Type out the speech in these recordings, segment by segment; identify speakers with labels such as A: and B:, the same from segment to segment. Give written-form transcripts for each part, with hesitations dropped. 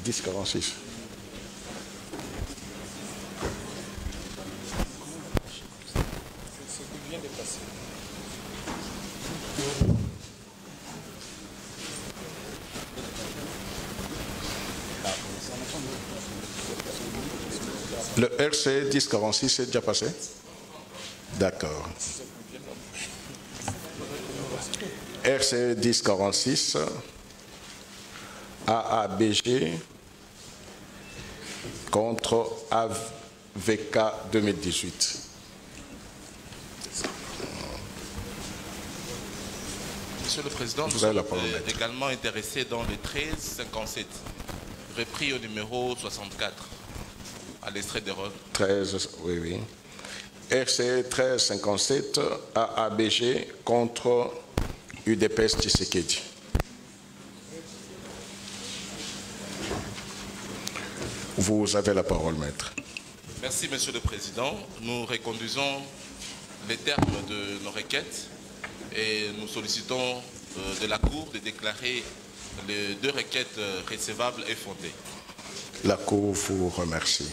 A: 1046. Le RC 1046 est déjà passé? D'accord. RC 1046, AABG contre AVK 2018.
B: Monsieur le Président, nous sommes également intéressés dans le 1357, repris au numéro 64, à l'extrait d'erreur.
A: 13, oui, oui. RC 1357, AABG contre UDPS Tshisekedi. Vous avez la parole, maître.
B: Merci, Monsieur le Président. Nous reconduisons les termes de nos requêtes et nous sollicitons de la Cour de déclarer les deux requêtes recevables et fondées.
A: La Cour vous remercie.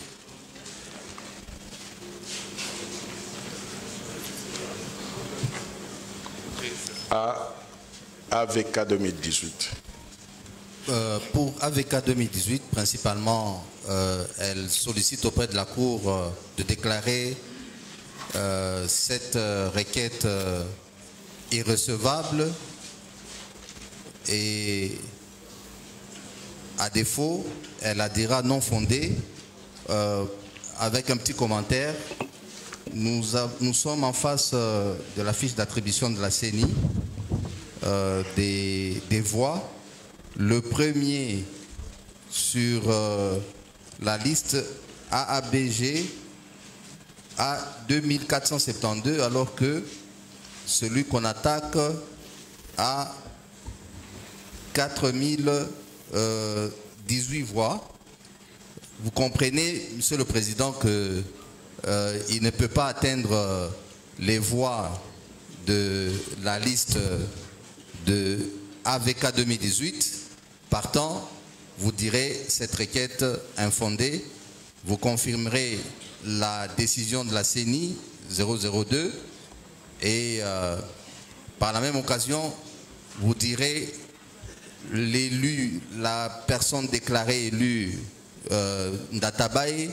A: AVK 2018.
C: Pour AVK 2018, principalement, elle sollicite auprès de la Cour de déclarer cette requête irrecevable et à défaut, elle la dira non fondée avec un petit commentaire. Nous sommes en face de la fiche d'attribution de la CENI des voix. Le premier sur la liste AABG à 2472, alors que celui qu'on attaque a 4018 voix. Vous comprenez, Monsieur le Président, que il ne peut pas atteindre les voix de la liste de AVK 2018. Partant, vous direz cette requête infondée. Vous confirmerez la décision de la CENI 002 et par la même occasion, vous direz l'élu, la personne déclarée élue Ndatabaye,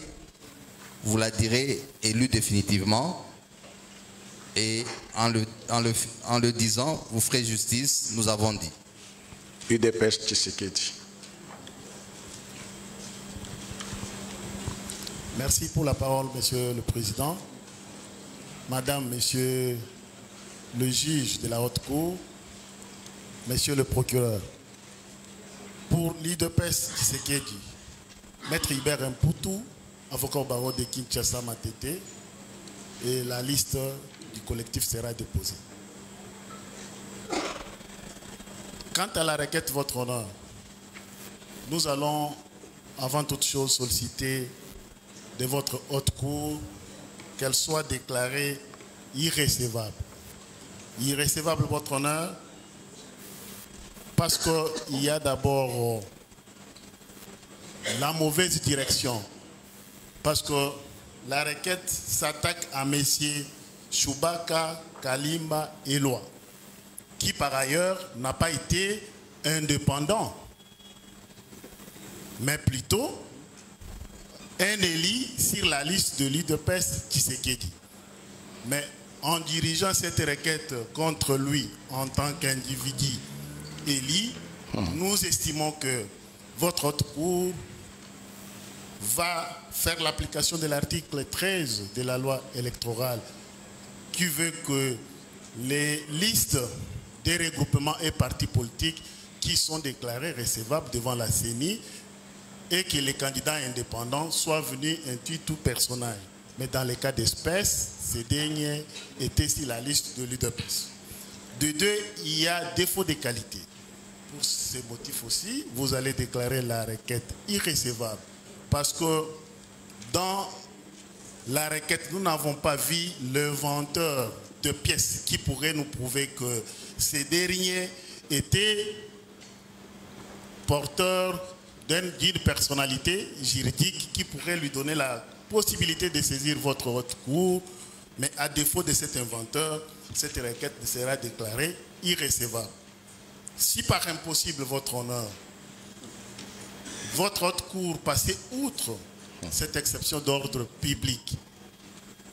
C: vous la direz élue définitivement et en le disant, vous ferez justice, nous avons dit.
A: UDPS Tshisekedi.
D: Merci pour la parole, Monsieur le Président. Madame, Monsieur le juge de la Haute Cour, Monsieur le procureur, pour l'UDPS Tshisekedi, Maître Hubert Mputu, avocat au barreau de Kinshasa Matete, et la liste du collectif sera déposée. Quant à la requête, votre honneur, nous allons, avant toute chose, solliciter de votre haute cour qu'elle soit déclarée irrecevable. Irrecevable, votre honneur, parce qu'il y a d'abord la mauvaise direction, parce que la requête s'attaque à messieurs Choubaka, Kalimba et Loi, qui par ailleurs n'a pas été indépendant, mais plutôt un élu sur la liste de l'UDPS Tshisekedi. Mais en dirigeant cette requête contre lui en tant qu'individu élu, nous estimons que votre haute cour va faire l'application de l'article 13 de la loi électorale qui veut que les listes des regroupements et partis politiques qui sont déclarés recevables devant la CENI et que les candidats indépendants soient venus un titre personnel. Mais dans les cas d'espèce, ces derniers étaient sur la liste de l'UDPS. De deux, il y a défaut de qualité. Pour ces motifs aussi, vous allez déclarer la requête irrecevable. Parce que dans la requête, nous n'avons pas vu le vendeur de pièces qui pourrait nous prouver que ces derniers étaient porteurs d'une personnalité juridique qui pourrait lui donner la possibilité de saisir votre haute cour, mais à défaut de cet inventeur, cette requête sera déclarée irrecevable. Si par impossible, votre honneur, votre haute cour passait outre cette exception d'ordre public,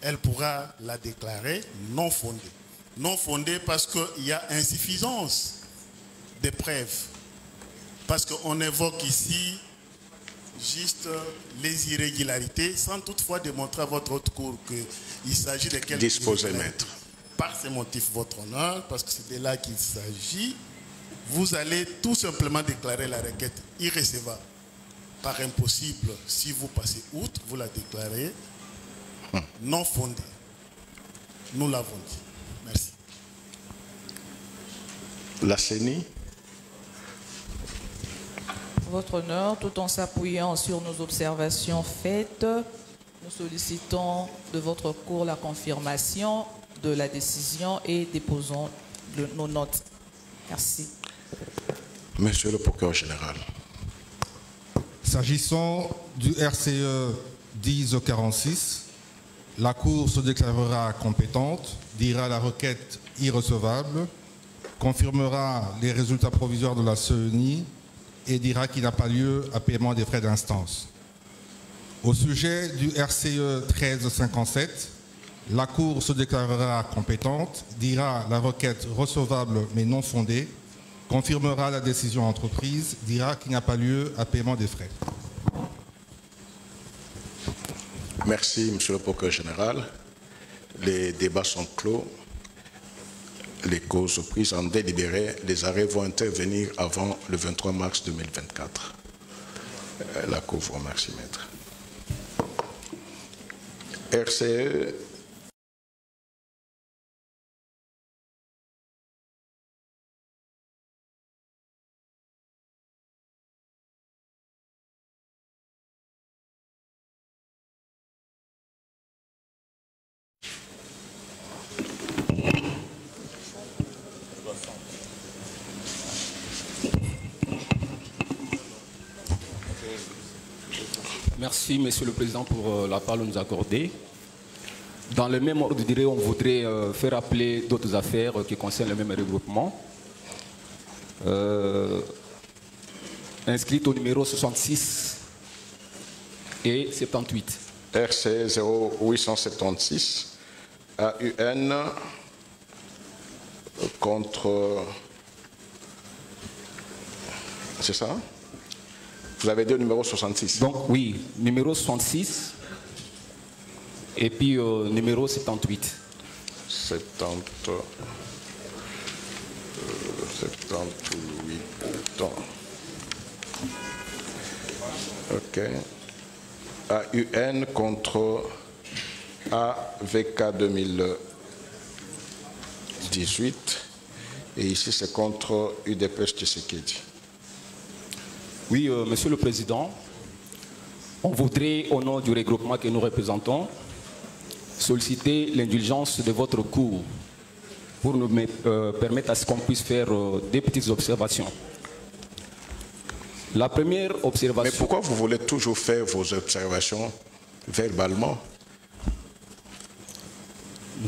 D: elle pourra la déclarer non fondée. Non fondée parce qu'il y a insuffisance de preuves. Parce qu'on évoque ici juste les irrégularités sans toutefois démontrer à votre haute cour qu'il s'agit de quelque
A: Disposez, maître.
D: Par ces motifs, votre honneur, parce que c'est de là qu'il s'agit, vous allez tout simplement déclarer la requête irrecevable. Par impossible, si vous passez outre, vous la déclarez non fondée. Nous l'avons dit. Merci.
A: La CENI.
E: Votre honneur, tout en s'appuyant sur nos observations faites, nous sollicitons de votre cour la confirmation de la décision et déposons nos notes. Merci.
A: Monsieur le procureur général.
F: S'agissant du RCE 1046, la Cour se déclarera compétente, dira la requête irrecevable, confirmera les résultats provisoires de la CENI et dira qu'il n'a pas lieu à paiement des frais d'instance. Au sujet du RCE 1357, la Cour se déclarera compétente, dira la requête recevable mais non fondée, confirmera la décision entreprise, dira qu'il n'y a pas lieu à paiement des frais.
A: Merci, monsieur le procureur général. Les débats sont clos. Les causes prises en délibéré, les arrêts vont intervenir avant le 23 mars 2024. La Cour vous remercie, maître. RCE.
G: Merci, Monsieur le Président, pour la parole nous accordée. Dans le même ordre d'idée, on voudrait faire appeler d'autres affaires qui concernent le même regroupement. Inscrites au numéro 66 et 78.
A: RC 0876, AUN contre... C'est ça? Vous avez dit le numéro 66.
G: Donc oui, numéro 66 et puis numéro 78.
A: 78 ans. Ok. AUN contre AVK 2018. Et ici, c'est contre UDPS Tshisekedi.
G: Oui, Monsieur le Président, on voudrait, au nom du regroupement que nous représentons, solliciter l'indulgence de votre cour pour nous permettre à ce qu'on puisse faire des petites observations. La première observation...
A: Mais pourquoi vous voulez toujours faire vos observations verbalement?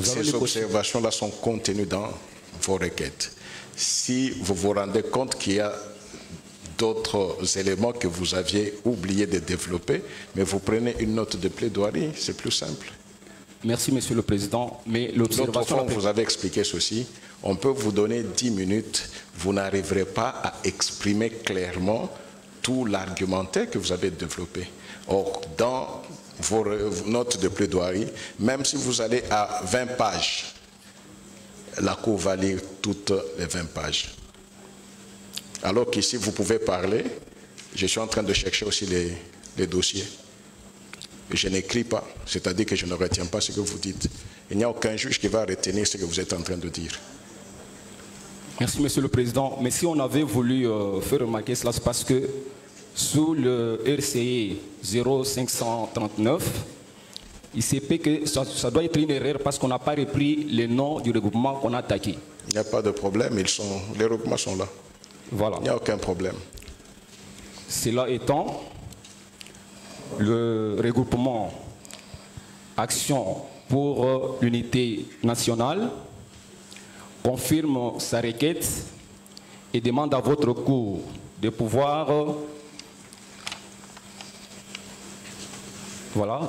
A: Ces observations-là sont contenues dans vos requêtes. Si vous vous rendez compte qu'il y a d'autres éléments que vous aviez oublié de développer, mais vous prenez une note de plaidoirie, c'est plus simple.
G: Merci, Monsieur le Président, mais l'observation...
A: L'autre fois, vous avez expliqué ceci, on peut vous donner 10 minutes, vous n'arriverez pas à exprimer clairement tout l'argumentaire que vous avez développé. Or, dans vos notes de plaidoirie, même si vous allez à 20 pages, la Cour va lire toutes les 20 pages. Alors qu'ici, vous pouvez parler, je suis en train de chercher aussi les dossiers. Je n'écris pas, c'est-à-dire que je ne retiens pas ce que vous dites. Il n'y a aucun juge qui va retenir ce que vous êtes en train de dire.
G: Merci, Monsieur le Président. Mais si on avait voulu faire remarquer cela, c'est parce que sous le RCE 0539, il s'est fait que ça doit être une erreur parce qu'on n'a pas repris les noms du regroupement qu'on a attaqué.
A: Il n'y a pas de problème, les regroupements sont là.
G: Voilà.
A: Il n'y a aucun problème.
G: Cela étant, le regroupement Action pour l'unité nationale confirme sa requête et demande à votre cour de pouvoir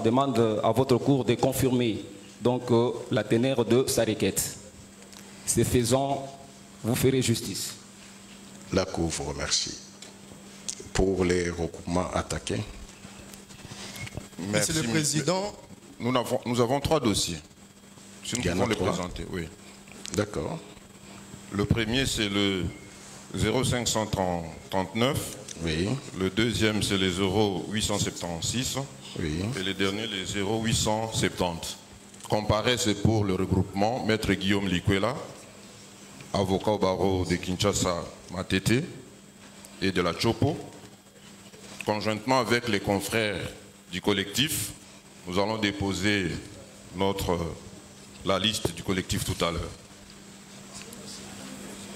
G: demande à votre cour de confirmer donc la teneur de sa requête. Ce faisant, vous ferez justice.
A: La Cour vous remercie. Pour les regroupements attaqués.
H: Merci, Monsieur le Président. Nous avons 3 dossiers. Si nous pouvons les présenter, oui.
A: D'accord.
H: Le premier, c'est le 0539.
A: Oui.
H: Le deuxième, c'est les 0876.
A: Oui.
H: Et le dernier, les 0870. Comparé, c'est pour le regroupement Maître Guillaume Likwela, avocat au barreau de Kinshasa Matete et de la Chopo. Conjointement avec les confrères du collectif, nous allons déposer la liste du collectif tout à l'heure.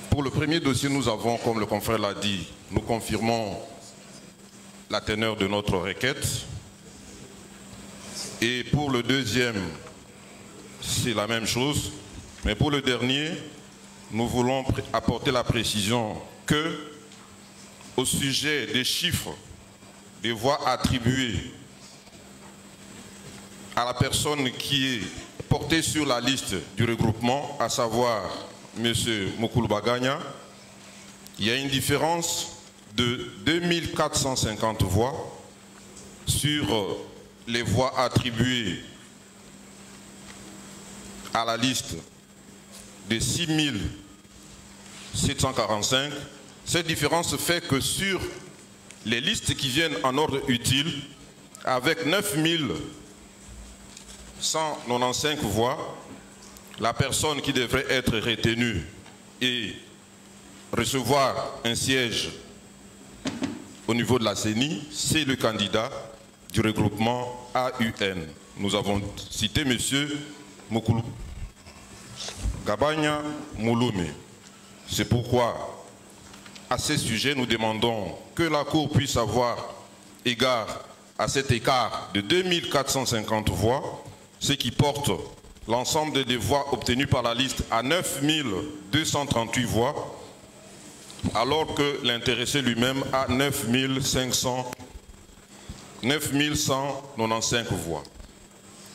H: Pour le premier dossier, nous avons, comme le confrère l'a dit, nous confirmons la teneur de notre requête. Et pour le deuxième, c'est la même chose. Mais pour le dernier, nous voulons apporter la précision que, au sujet des chiffres des voix attribuées à la personne qui est portée sur la liste du regroupement, à savoir M. Mukulu Baganya, il y a une différence de 2450 voix sur les voix attribuées à la liste de 6745. Cette différence fait que sur les listes qui viennent en ordre utile, avec 9195 voix, la personne qui devrait être retenue et recevoir un siège au niveau de la CENI, c'est le candidat du regroupement AUN. Nous avons cité M. Mukulu Gabanya Mouloumé. C'est pourquoi, à ce sujet, nous demandons que la Cour puisse avoir égard à cet écart de 2450 voix, ce qui porte l'ensemble des voix obtenues par la liste à 9238 voix, alors que l'intéressé lui-même a 9195 voix.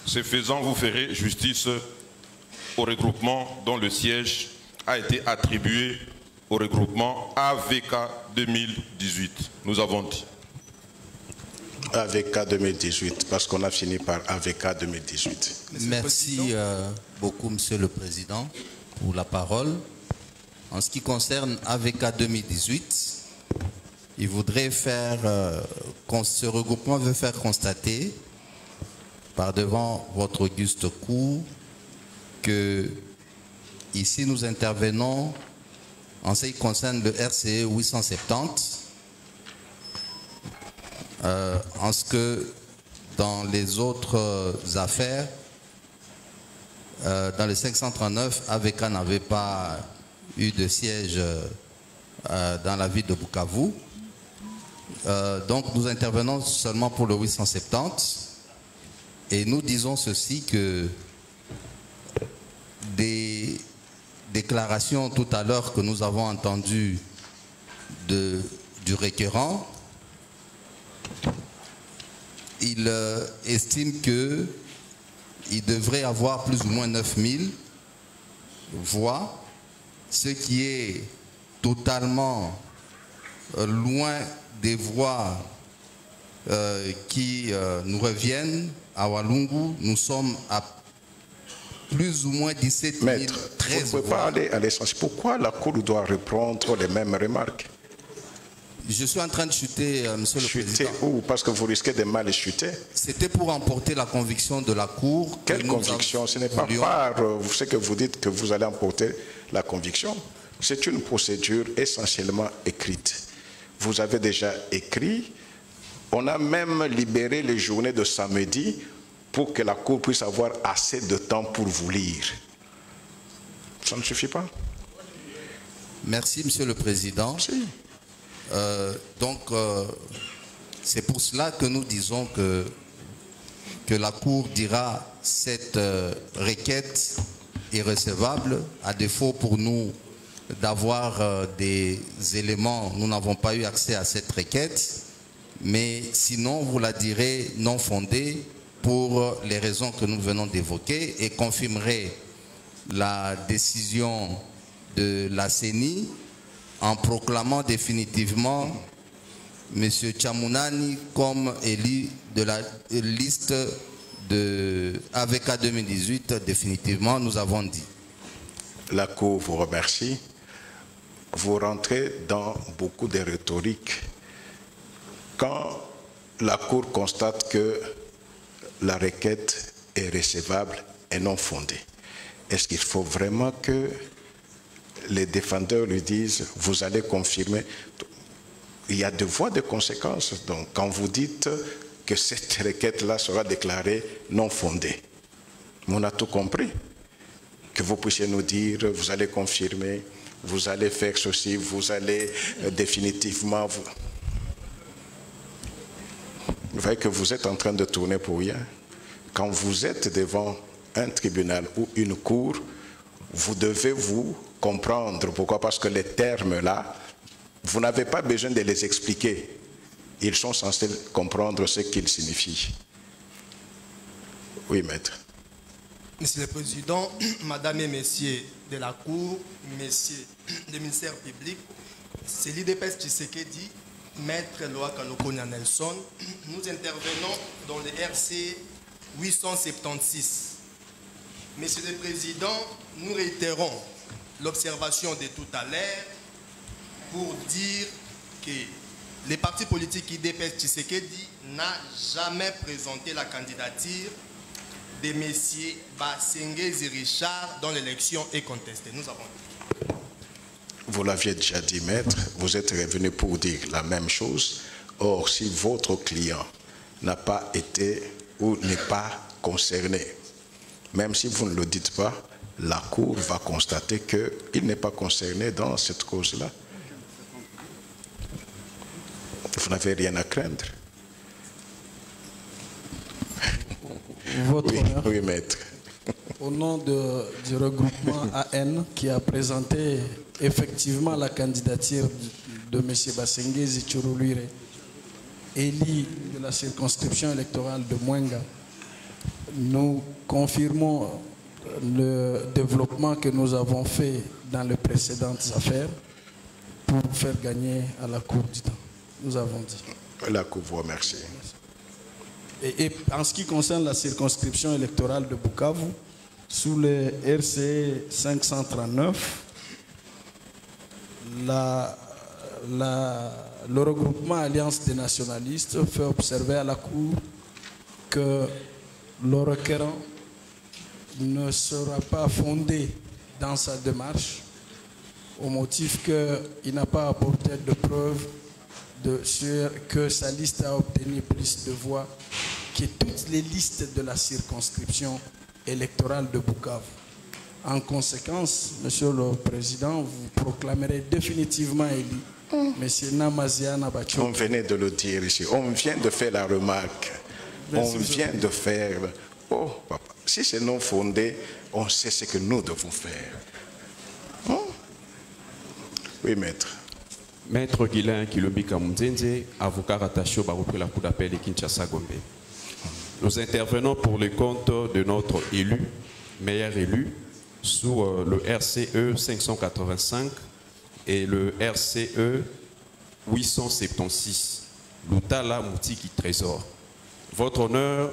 H: Ce faisant, vous ferez justice au regroupement dont le siège a été attribué au regroupement AVK 2018. Nous avons dit.
A: AVK 2018, parce qu'on a fini par AVK 2018.
C: Merci beaucoup, Monsieur le Président, pour la parole. En ce qui concerne AVK 2018, il voudrait ce regroupement veut faire constater par devant votre auguste cour que ici nous intervenons en ce qui concerne le RCE 870, en ce que dans les autres affaires, dans le 539, AVK n'avait pas eu de siège dans la ville de Bukavu. Donc nous intervenons seulement pour le 870 et nous disons ceci, que des déclarations tout à l'heure que nous avons entendues du requérant, il estime qu'il devrait avoir plus ou moins 9000 voix, ce qui est totalement loin des voix qui nous reviennent. À Walungu, nous sommes à plus ou moins 17 000.
A: Maître, vous ne pouvez pas aller à l'essentiel. Pourquoi la Cour doit reprendre les mêmes remarques?
C: Je suis en train de chuter, Monsieur le Président.
A: Chuter où? Parce que vous risquez de mal chuter.
C: C'était pour emporter la conviction de la Cour.
A: Quelle conviction? Ce n'est pas par ce que vous dites que vous allez emporter la conviction. C'est une procédure essentiellement écrite. Vous avez déjà écrit. On a même libéré les journées de samedi pour que la Cour puisse avoir assez de temps pour vous lire. Ça ne suffit pas?
C: Merci, Monsieur le Président.
A: Si.
C: C'est pour cela que nous disons que la Cour dira cette requête irrecevable, à défaut pour nous d'avoir des éléments, nous n'avons pas eu accès à cette requête, mais sinon vous la direz non fondée pour les raisons que nous venons d'évoquer et confirmerez la décision de la CENI en proclamant définitivement M. Chamounani comme élu de la liste de AVK 2018, définitivement, nous avons dit.
A: La Cour vous remercie. Vous rentrez dans beaucoup de rhétorique. Quand la Cour constate que la requête est recevable et non fondée, est-ce qu'il faut vraiment que les défendeurs lui disent « vous allez confirmer » Il y a deux voies de conséquences. Donc, quand vous dites que cette requête-là sera déclarée non fondée, on a tout compris. Que vous puissiez nous dire, vous allez confirmer, vous allez faire ceci, vous allez définitivement... Vous voyez que vous êtes en train de tourner pour rien. Quand vous êtes devant un tribunal ou une cour, vous devez vous comprendre. Pourquoi? Parce que les termes-là, vous n'avez pas besoin de les expliquer. Ils sont censés comprendre ce qu'ils signifient. Oui, maître.
I: Monsieur le Président, Madame et Messieurs de la Cour, Messieurs du ministère public, c'est l'IDPS Tshisekedi, Maître Loa Kanokonia Nelson. Nous intervenons dans le RC 876. Monsieur le Président, nous réitérons l'observation de tout à l'heure pour dire que les partis politiques IDPS Tshisekedi n'a jamais présenté la candidature de M. Basengezi Richard dont l'élection est contestée. Nous avons dit.
A: Vous l'aviez déjà dit, maître, vous êtes revenu pour dire la même chose. Or, si votre client n'a pas été ou n'est pas concerné, même si vous ne le dites pas, la Cour va constater qu'il n'est pas concerné dans cette cause-là. Vous n'avez rien à craindre.
J: Votre honneur,
A: oui, maître.
J: Au nom du regroupement AN qui a présenté effectivement la candidature de M. Basengezi Churuluire, élu de la circonscription électorale de Mwenga, nous confirmons le développement que nous avons fait dans les précédentes affaires pour faire gagner à la Cour du temps. Nous avons dit.
A: La Cour vous remercie.
J: Et en ce qui concerne la circonscription électorale de Bukavu, sous le RCE 539, le regroupement Alliance des nationalistes fait observer à la Cour que le requérant ne sera pas fondé dans sa démarche au motif qu'il n'a pas apporté de preuves sur que sa liste a obtenu plus de voix que toutes les listes de la circonscription électorale de Bukavu. En conséquence, Monsieur le Président, vous proclamerez définitivement élu M. Namaziana Bacho.
A: On venait de le dire ici. On vient de faire la remarque.
J: Merci,
A: on vient de faire... Oh, papa, si c'est non fondé, on sait ce que nous devons faire. Oui, maître.
K: Maître Guilain Kilobika Mzenze, avocat rattaché au barreau de la Cour d'appel de Kinshasa-Gombe. Nous intervenons pour le compte de notre élu, meilleur élu, sous le RCE 585 et le RCE 876, Lutala Moutiki Trésor. Votre honneur,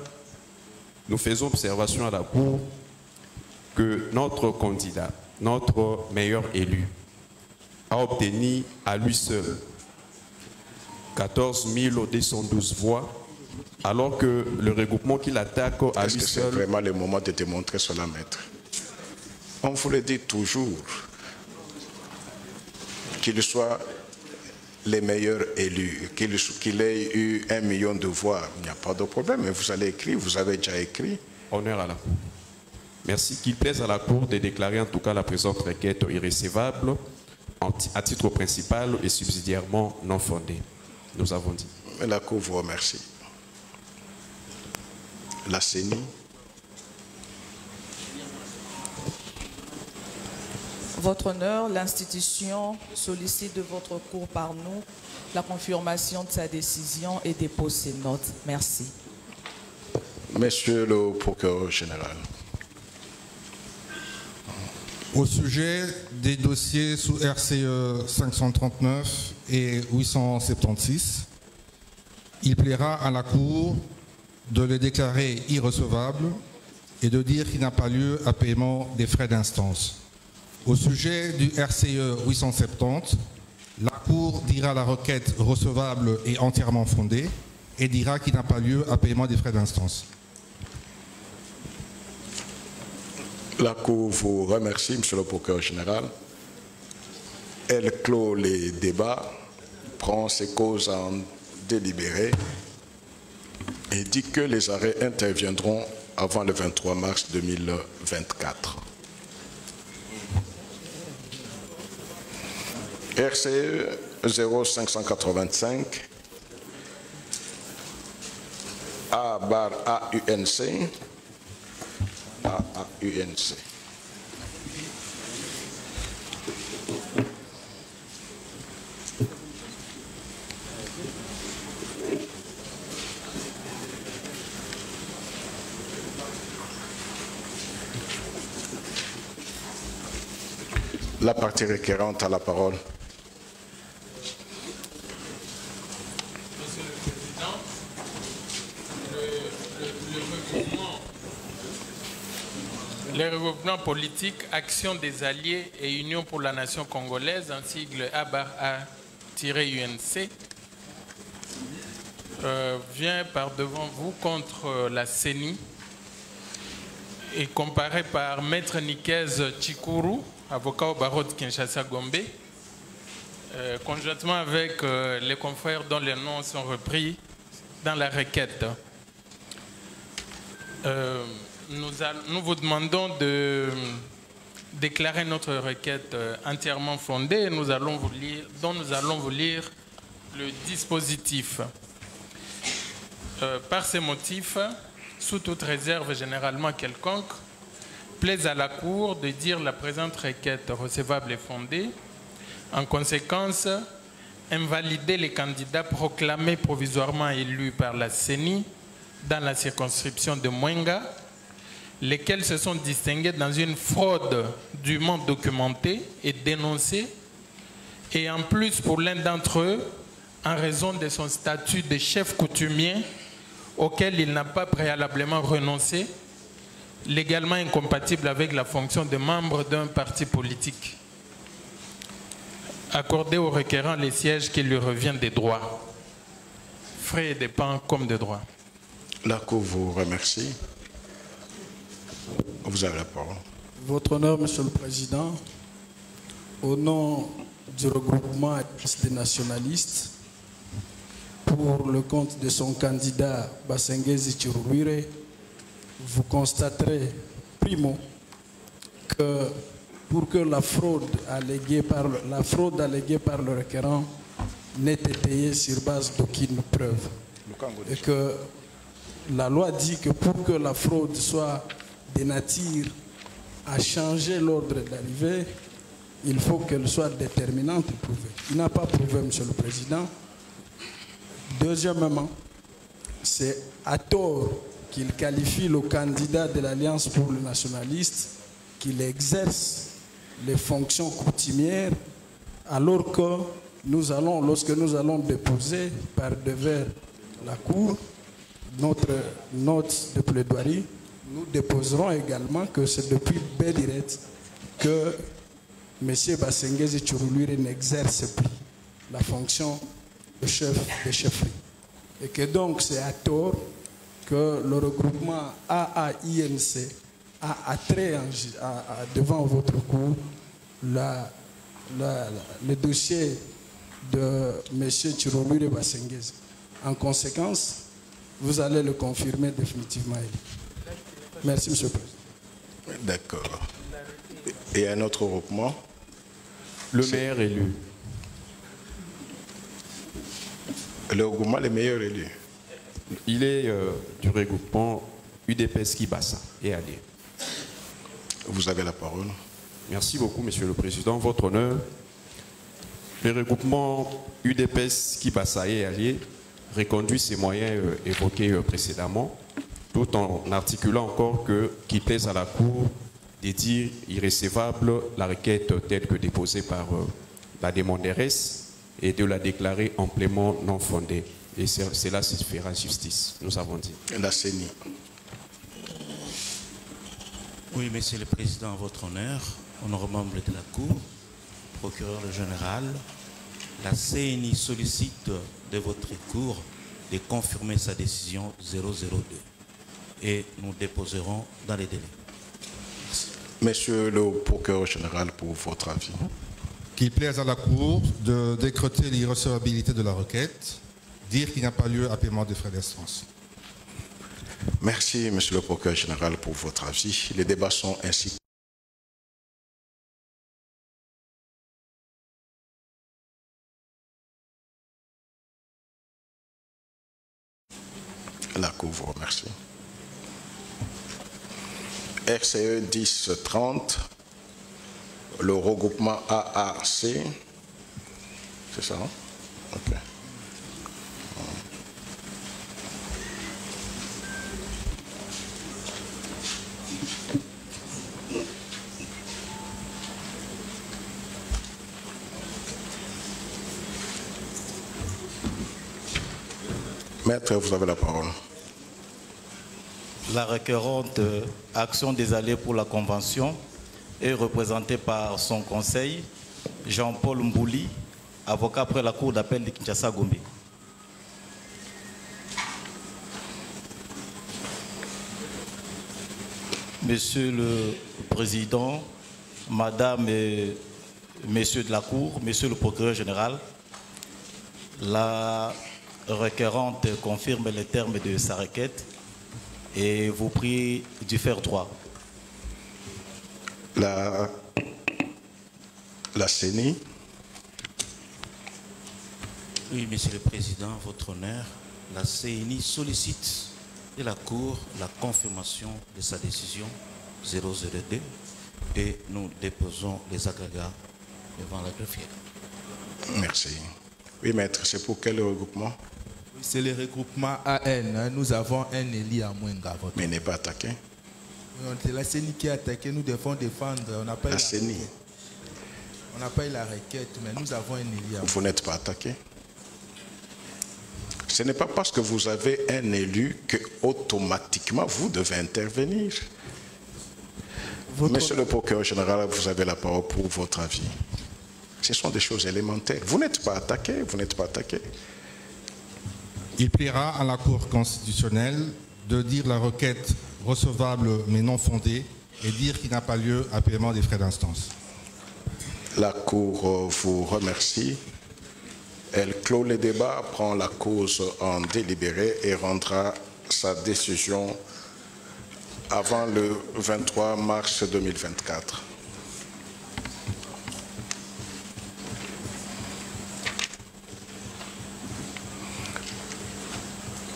K: nous faisons observation à la Cour que notre candidat, notre meilleur élu, a obtenu à lui seul 14 212 voix, alors que le regroupement qu'il attaque à lui seul... Est-ce que
A: c'est vraiment le moment de démontrer cela, maître? On vous le dit toujours, qu'il soit les meilleurs élus, qu'il ait eu 1 million de voix, il n'y a pas de problème, mais vous allez écrire, vous avez déjà écrit.
K: Honneur à la Cour. Merci. Qu'il plaise à la Cour de déclarer en tout cas la présente requête irrécevable à titre principal et subsidiairement non fondées. Nous avons dit.
A: La Cour vous remercie. La CENI.
E: Votre honneur, l'institution sollicite de votre cour par nous la confirmation de sa décision et dépose ses notes. Merci.
A: Monsieur le procureur général.
F: Au sujet des dossiers sous RCE 539 et 876, il plaira à la Cour de les déclarer irrecevables et de dire qu'il n'a pas lieu à paiement des frais d'instance. Au sujet du RCE 870, la Cour dira la requête recevable et entièrement fondée et dira qu'il n'a pas lieu à paiement des frais d'instance.
A: La Cour vous remercie, Monsieur le procureur général. Elle clôt les débats, prend ses causes en délibéré et dit que les arrêts interviendront avant le 23 mars 2024. RCE 0585 A/AUNC AUNC. La partie requérante a la parole.
L: Monsieur le Président, le regroupement politique Action des Alliés et Union pour la Nation congolaise, en sigle A/A-UNC, vient par devant vous contre la CENI et comparé par Maître Nikez Chikuru, avocat au barreau de Kinshasa-Gombe, conjointement avec les confrères dont les noms sont repris dans la requête. Nous vous demandons de déclarer notre requête entièrement fondée et dont nous allons vous lire le dispositif. Par ces motifs, sous toute réserve généralement quelconque, plaise à la Cour de dire la présente requête recevable et fondée. En conséquence, invalider les candidats proclamés provisoirement élus par la CENI dans la circonscription de Mwenga, lesquels se sont distingués dans une fraude dûment documentée et dénoncée, et en plus pour l'un d'entre eux, en raison de son statut de chef coutumier auquel il n'a pas préalablement renoncé, légalement incompatible avec la fonction de membre d'un parti politique. Accorder au requérant les sièges qui lui reviennent des droits, frais et dépenses comme de droits.
A: La Cour vous remercie. Vous avez la parole.
J: Votre honneur, Monsieur le Président, au nom du regroupement des nationalistes, pour le compte de son candidat Basengezi Chiruwire, vous constaterez, primo, que pour que la fraude alléguée par le requérant n'ait étayée sur base d'aucune preuve. Et que la loi dit que pour que la fraude soit de nature à changer l'ordre d'arrivée, il faut qu'elle soit déterminante et prouvée. Il n'a pas prouvé, Monsieur le Président. Deuxièmement, c'est à tort qu'il qualifie le candidat de l'Alliance pour le nationaliste qu'il exerce les fonctions coutumières, alors que lorsque nous allons déposer par devers la Cour notre note de plaidoirie, nous déposerons également que c'est depuis Béliret que M. Basengezi Chiruwire n'exerce plus la fonction de chef de chefferie. Et que donc c'est à tort que le regroupement AAINC a attrait devant votre cour le dossier de M. Chiruwire Basengezi. En conséquence, vous allez le confirmer définitivement. Merci, Monsieur le Président.
A: D'accord. Et un autre regroupement?
K: Le maire élu.
A: Le regroupement, les meilleurs élus.
K: Il est du regroupement UDPS Kibassa et alliés.
A: Vous avez la parole.
K: Merci beaucoup, Monsieur le Président. Votre honneur, le regroupement UDPS Kibassa et alliés reconduit ces moyens évoqués précédemment, tout en articulant encore qu'il plaise à la Cour de dire irrécevable la requête telle que déposée par la demanderesse et de la déclarer amplement non fondée. Et cela se fera justice, nous avons dit.
A: La CENI.
M: Oui, Monsieur le Président, votre honneur, honorable membre de la Cour, procureur général, la CENI sollicite de votre Cour de confirmer sa décision 002 et nous déposerons dans les délais. Merci.
A: Monsieur le procureur général, pour votre avis.
F: Qu'il plaise à la Cour de décréter l'irrecevabilité de la requête, dire qu'il n'y a pas lieu à paiement des frais d'instance.
A: Merci, Monsieur le procureur général, pour votre avis. Les débats sont ainsi. La Cour vous remercie. RCE 1030, le regroupement AAC, c'est ça, hein? Ok. Maître, vous avez la parole.
M: La requérante Action des Alliés pour la Convention est représentée par son conseil, Jean-Paul Mbouli, avocat après la Cour d'appel de Kinshasa-Gombe. Monsieur le Président, Madame et Messieurs de la Cour, Monsieur le Procureur général, la requérante confirme les termes de sa requête et vous prie d'y faire droit.
A: La CENI.
M: Oui, Monsieur le Président, votre honneur, la CENI sollicite de la Cour la confirmation de sa décision 002 et nous déposons les agrégats devant la greffière.
A: Merci. Oui, maître, c'est pour quel regroupement?
N: C'est le regroupement AN. Nous avons un élu à Mwenga.
A: Mais il n'est pas attaqué.
N: C'est la CENI qui a attaqué. Nous devons défendre. On n'a pas
A: la CENI.
N: On n'a pas eu la requête, mais nous avons un élu à Mwenga.
A: Vous n'êtes pas attaqué. Ce n'est pas parce que vous avez un élu que automatiquement vous devez intervenir. Monsieur le procureur général, vous avez la parole pour votre avis. Ce sont des choses élémentaires. Vous n'êtes pas attaqué, vous n'êtes pas attaqué.
F: Il plaira à la Cour constitutionnelle de dire la requête recevable mais non fondée et dire qu'il n'a pas lieu à paiement des frais d'instance.
A: La Cour vous remercie. Elle clôt les débats, prend la cause en délibéré et rendra sa décision avant le 23 mars 2024.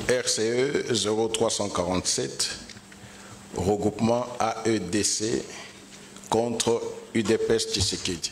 A: RCE 0347, regroupement AEDC contre UDPS Tshisekedi.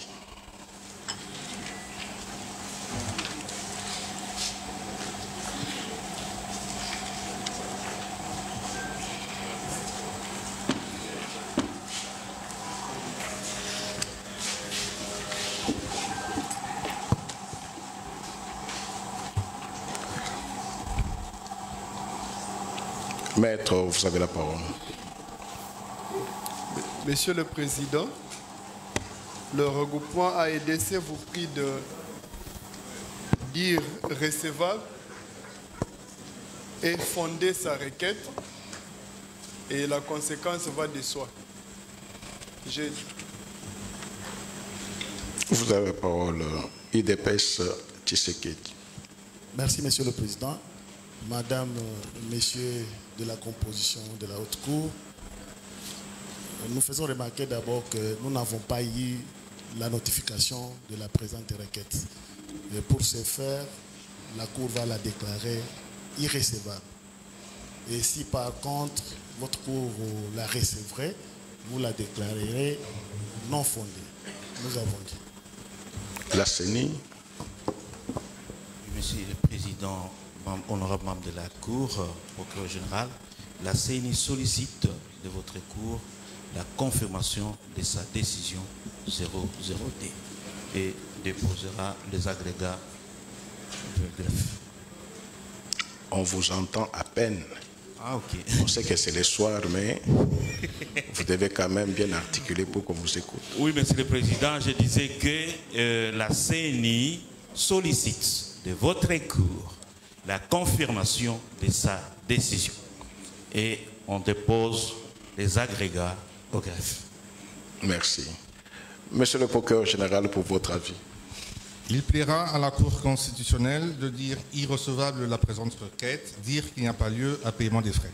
A: Maître, vous avez la parole.
O: Monsieur le Président, le regroupement AEDC vous prie de dire recevable et fonder sa requête et la conséquence va de soi.
A: Vous avez la parole, UDPS Tshisekedi.
D: Merci, Monsieur le Président. Madame, Messieurs de la composition de la Haute Cour, nous faisons remarquer d'abord que nous n'avons pas eu la notification de la présente requête. Et pour ce faire, la Cour va la déclarer irrécevable. Et si par contre, votre Cour la recevrait, vous la déclarerez non fondée. Nous avons dit.
A: La CENI.
M: Monsieur le Président, honorable membre de la Cour, procureur général, la CENI sollicite de votre Cour la confirmation de sa décision 00D et déposera les agrégats de greffe.
A: On vous entend à peine.
M: Ah, ok.
A: On sait que c'est le soir, mais vous devez quand même bien articuler pour qu'on vous écoute.
M: Oui, Monsieur le Président, je disais que la CENI sollicite de votre Cour la confirmation de sa décision et on dépose les agrégats au greffe.
A: Merci. Monsieur le procureur général, pour votre avis.
F: Il plaira à la Cour constitutionnelle de dire irrecevable la présente requête, dire qu'il n'y a pas lieu à paiement des frais.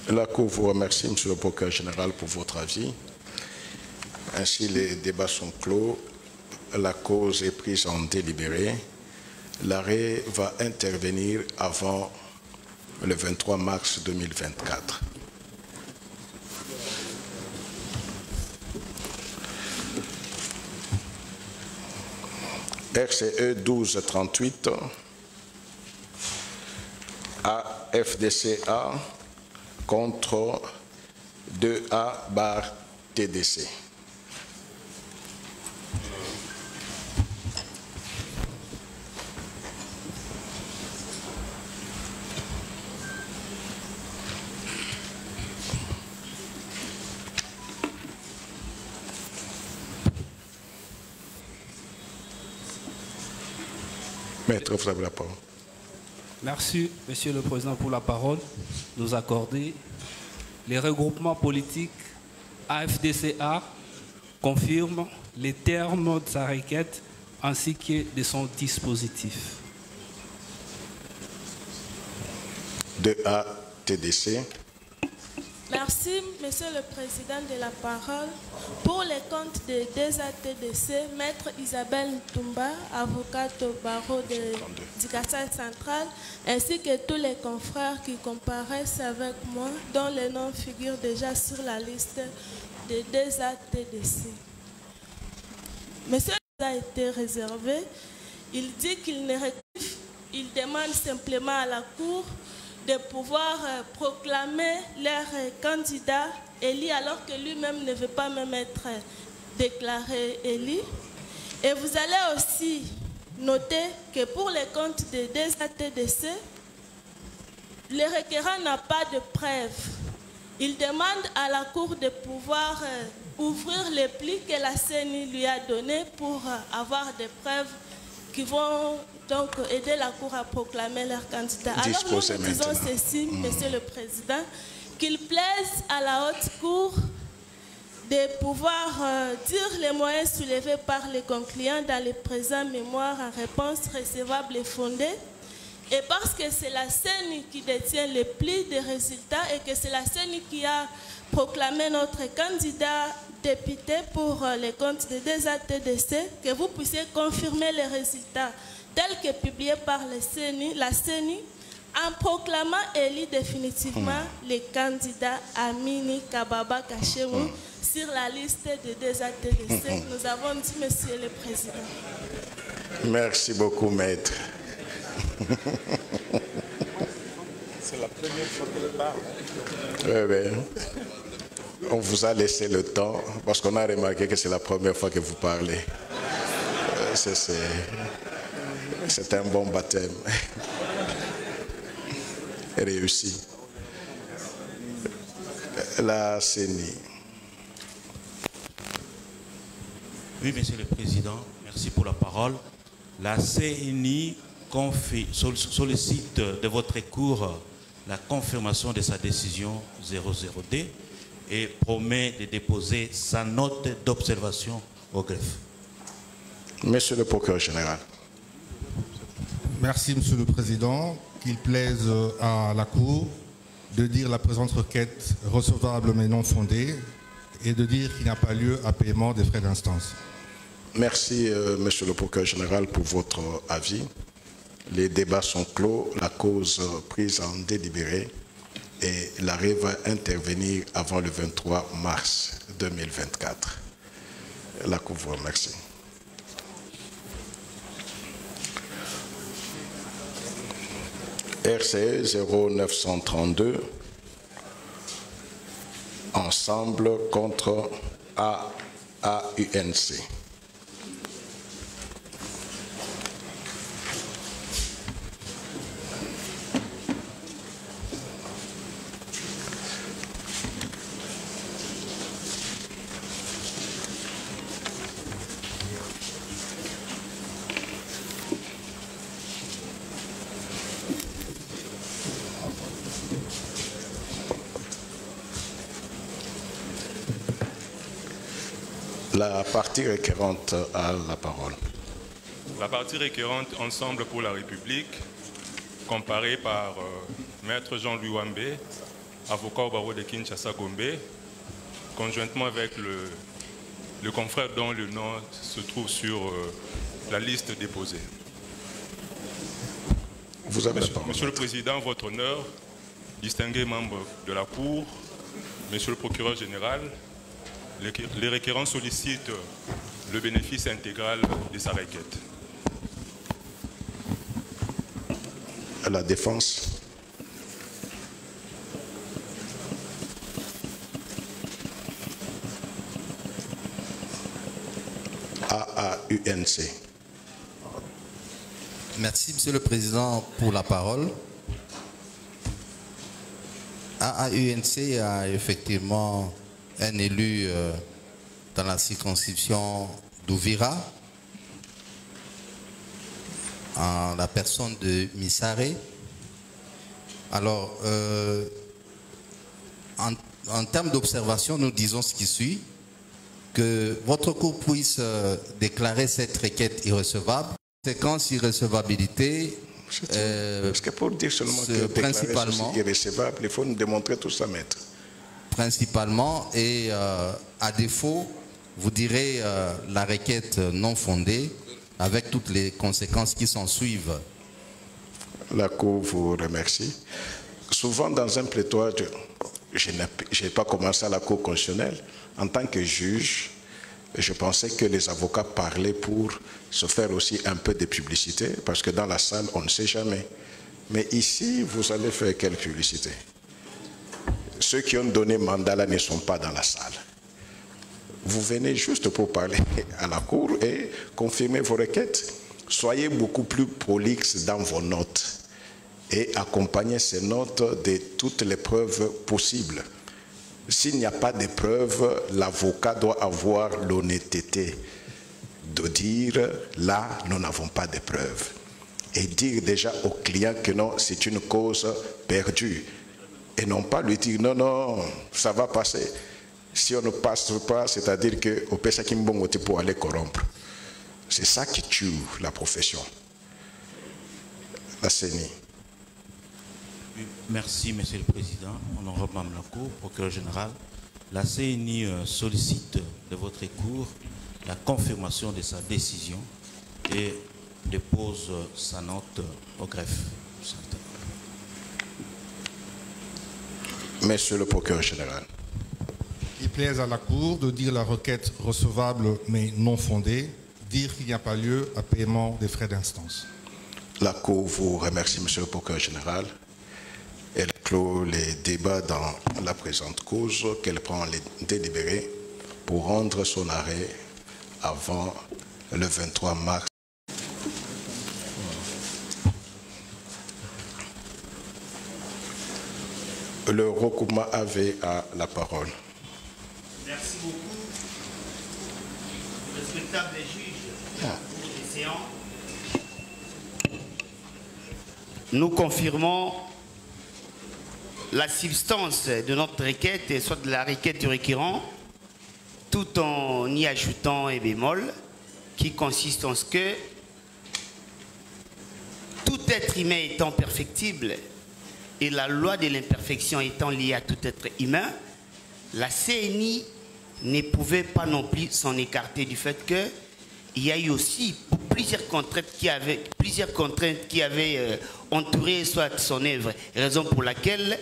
A: La Cour vous remercie, monsieur le procureur général, pour votre avis. Ainsi, les débats sont clos. La cause est prise en délibéré. L'arrêt va intervenir avant le 23 mars 2024. RCE 1238 à FDCA contre 2A/TDC. Maître, vous avez la parole.
P: Merci, Monsieur le Président, pour la parole. Nous accorder. Les regroupements politiques AFDCA confirment les termes de sa requête ainsi que de son dispositif.
A: 2A TDC.
Q: Merci, Monsieur le Président, de la parole. Pour les comptes de 2ATDC, Maître Isabelle Ntumba, avocate au barreau du Kassai central, ainsi que tous les confrères qui comparaissent avec moi, dont les noms figurent déjà sur la liste de 2ATDC. Monsieur a été réservé. Il dit qu'il ne rectifie, il demande simplement à la Cour de pouvoir proclamer leur candidat élu alors que lui-même ne veut pas même être déclaré élu. Et vous allez aussi noter que pour les comptes de 2ATDC, le requérant n'a pas de preuves. Il demande à la Cour de pouvoir ouvrir les plis que la CENI lui a donnés pour avoir des preuves qui vont donc aider la Cour à proclamer leur candidat. Alors nous disons ceci, Monsieur le Président, qu'il plaise à la Haute Cour de pouvoir dire les moyens soulevés par les concluants dans les présents mémoires en réponse recevable et fondée. Et parce que c'est la CENI qui détient les plis des résultats et que c'est la CENI qui a proclamé notre candidat député pour les comptes de 2ATDC, que vous puissiez confirmer les résultats tels que publiés par la CENI en proclamant élu définitivement les candidats Amini Kababa Kachemou sur la liste de 2ATDC. Nous avons dit, Monsieur le Président.
A: Merci beaucoup, Maître.
R: C'est la première fois qu'elle parle.
A: Oui, oui. On vous a laissé le temps parce qu'on a remarqué que c'est la première fois que vous parlez. C'est un bon baptême. Réussi. La CENI.
M: Oui, Monsieur le Président, merci pour la parole. La CENI sollicite de votre Cour la confirmation de sa décision 00D et promet de déposer sa note d'observation au greffe.
A: Monsieur le procureur général.
F: Merci, Monsieur le Président. Qu'il plaise à la Cour de dire la présente requête recevable mais non fondée et de dire qu'il n'y a pas lieu à paiement des frais d'instance.
A: Merci, Monsieur le procureur général, pour votre avis. Les débats sont clos, la cause prise en délibéré et l'arrêt va intervenir avant le 23 mars 2024. La Cour vous remercie. RCE 0932, ensemble contre AAUNC. La partie requérante a la parole.
S: La partie requérante Ensemble pour la République, comparée par Maître Jean-Louis Wambé, avocat au barreau de Kinshasa-Gombe, conjointement avec le confrère dont le nom se trouve sur la liste déposée.
A: Vous avez la parole.
S: Monsieur le Président, votre honneur, distingués membres de la Cour, Monsieur le Procureur général, les requérants sollicitent le bénéfice intégral de sa requête.
A: La défense. AAUNC.
C: Merci, Monsieur le Président, pour la parole. AAUNC a effectivement un élu dans la circonscription d'Ouvira, en la personne de Missaré. Alors, en termes d'observation, nous disons ce qui suit, que votre Cour puisse déclarer cette requête irrecevable. Séquence irrecevabilité.
A: Parce que pour dire seulement que principalement irrecevable, il faut nous démontrer tout ça, maître.
C: Principalement, et à défaut, vous direz la requête non fondée avec toutes les conséquences qui s'en suivent.
A: La Cour vous remercie. Souvent dans un plaidoyer, je n'ai pas commencé à la Cour constitutionnelle. En tant que juge, je pensais que les avocats parlaient pour se faire aussi un peu de publicité, parce que dans la salle, on ne sait jamais. Mais ici, vous allez faire quelle publicité? Ceux qui ont donné mandat là ne sont pas dans la salle. Vous venez juste pour parler à la Cour et confirmer vos requêtes. Soyez beaucoup plus prolixes dans vos notes et accompagnez ces notes de toutes les preuves possibles. S'il n'y a pas de preuves, l'avocat doit avoir l'honnêteté de dire là, nous n'avons pas de preuves. Et dire déjà au client que non, c'est une cause perdue. Et non pas lui dire non, non, ça va passer. Si on ne passe pas, c'est-à-dire qu'au Pessakimbongo, pour aller corrompre. C'est ça qui tue la profession. La CENI.
M: Merci, Monsieur le Président. Honorable membre de la Cour, procureur général, la CENI sollicite de votre Cour la confirmation de sa décision et dépose sa note au greffe.
A: Monsieur le procureur général.
F: Il plaise à la Cour de dire la requête recevable mais non fondée, dire qu'il n'y a pas lieu à paiement des frais d'instance.
A: La Cour vous remercie, Monsieur le procureur général. Elle clôt les débats dans la présente cause, qu'elle prend les délibérés pour rendre son arrêt avant le 23 mars. Le recoupement avait à la parole.
T: Merci beaucoup, respectable juge de la Cour des séances. Nous confirmons la substance de notre requête, soit de la requête du requérant, tout en y ajoutant un bémol qui consiste en ce que tout être humain étant perfectible et la loi de l'imperfection étant liée à tout être humain, la CENI ne pouvait pas non plus s'en écarter du fait qu'il y a eu aussi plusieurs contraintes qui avaient entouré soit son œuvre, raison pour laquelle